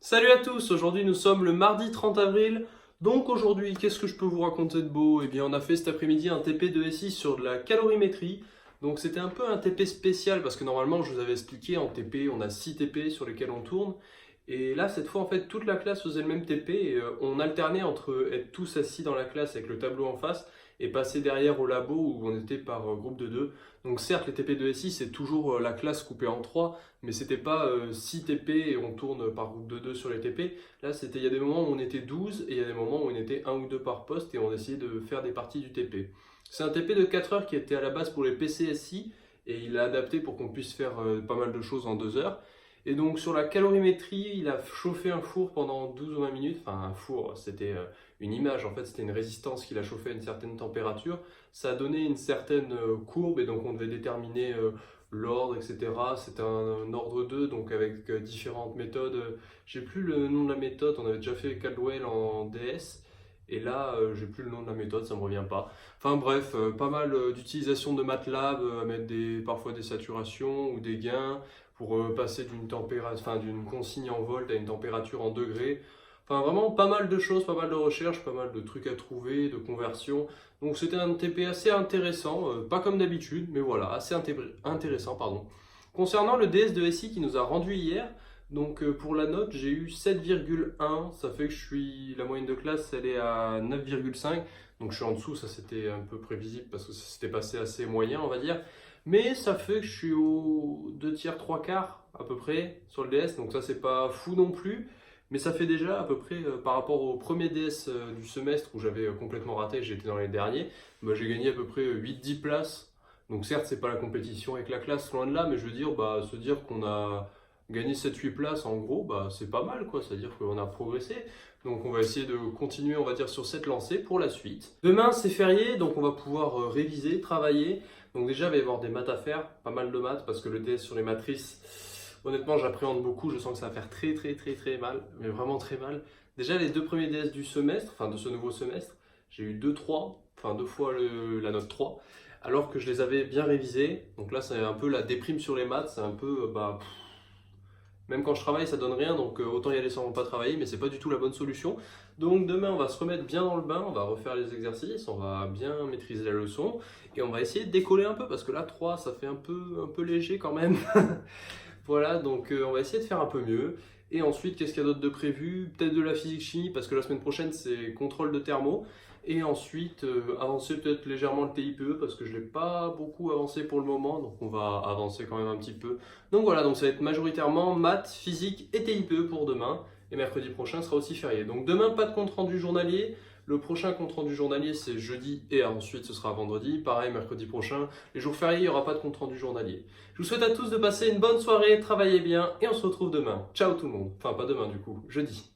Salut à tous, aujourd'hui nous sommes le mardi 30 avril. Donc aujourd'hui, qu'est-ce que je peux vous raconter de beau? Eh bien on a fait cet après-midi un TP de SI sur de la calorimétrie. Donc c'était un peu un TP spécial parce que normalement je vous avais expliqué en TP, on a 6 TP sur lesquels on tourne. Et là cette fois en fait toute la classe faisait le même TP et on alternait entre être tous assis dans la classe avec le tableau en face et passer derrière au labo où on était par groupe de 2. Donc certes les TP de SI c'est toujours la classe coupée en 3, mais c'était pas 6 TP et on tourne par groupe de 2 sur les TP. Là, il y a des moments où on était 12 et il y a des moments où on était un ou deux par poste et on essayait de faire des parties du TP. C'est un TP de 4 heures qui était à la base pour les PCSI et il a adapté pour qu'on puisse faire pas mal de choses en 2 heures. Et donc sur la calorimétrie, il a chauffé un four pendant 12 ou 20 minutes. Enfin un four, c'était une image, en fait c'était une résistance qu'il a chauffé à une certaine température. Ça a donné une certaine courbe et donc on devait déterminer l'ordre, etc. C'était un ordre 2, donc avec différentes méthodes. J'ai plus le nom de la méthode, on avait déjà fait Caldwell en DS. Et là, j'ai plus le nom de la méthode, ça me revient pas. Enfin bref, pas mal d'utilisation de MATLAB, à mettre parfois des saturations ou des gains pour passer d'une consigne en volts à une température en degrés. Enfin vraiment pas mal de choses, pas mal de recherches, pas mal de trucs à trouver, de conversions. Donc c'était un TP assez intéressant, pas comme d'habitude, mais voilà, assez intéressant, pardon. Concernant le DS de SI qui nous a rendu hier, donc pour la note j'ai eu 7,1, ça fait que la moyenne de classe elle est à 9,5, donc je suis en dessous, ça c'était un peu prévisible parce que ça s'était passé assez moyen on va dire. Mais ça fait que je suis au 2 tiers, 3 quarts à peu près sur le DS, donc ça c'est pas fou non plus. Mais ça fait déjà à peu près par rapport au premier DS du semestre où j'avais complètement raté, j'étais dans les derniers, bah, j'ai gagné à peu près 8-10 places. Donc certes c'est pas la compétition avec la classe, loin de là, mais je veux dire, bah, se dire qu'on a gagné 7-8 places en gros, bah, c'est pas mal quoi, c'est-à-dire qu'on a progressé. Donc on va essayer de continuer on va dire sur cette lancée pour la suite. Demain c'est férié, donc on va pouvoir réviser, travailler. Donc déjà, il va y avoir des maths à faire, pas mal de maths, parce que le DS sur les matrices, honnêtement, j'appréhende beaucoup, je sens que ça va faire très mal, mais vraiment très mal. Déjà, les deux premiers DS du semestre, enfin de ce nouveau semestre, j'ai eu 2-3, enfin deux fois la note 3, alors que je les avais bien révisés. Donc là, c'est un peu la déprime sur les maths, c'est un peu, même quand je travaille, ça donne rien, donc autant y aller sans pas travailler, mais c'est pas du tout la bonne solution. Donc demain, on va se remettre bien dans le bain, on va refaire les exercices, on va bien maîtriser la leçon, et on va essayer de décoller un peu, parce que là, 3, ça fait un peu léger quand même. Voilà, donc on va essayer de faire un peu mieux. Et ensuite, qu'est-ce qu'il y a d'autre de prévu? Peut-être de la physique-chimie, parce que la semaine prochaine, c'est contrôle de thermo. Et ensuite, avancer peut-être légèrement le TIPE, parce que je ne l'ai pas beaucoup avancé pour le moment, donc on va avancer quand même un petit peu. Donc voilà, donc ça va être majoritairement maths, physique et TIPE pour demain. Et mercredi prochain sera aussi férié. Donc demain, pas de compte rendu journalier. Le prochain compte rendu journalier, c'est jeudi et ensuite ce sera vendredi. Pareil, mercredi prochain. Les jours fériés, il n'y aura pas de compte rendu journalier. Je vous souhaite à tous de passer une bonne soirée, travaillez bien et on se retrouve demain. Ciao tout le monde. Enfin, pas demain du coup, jeudi.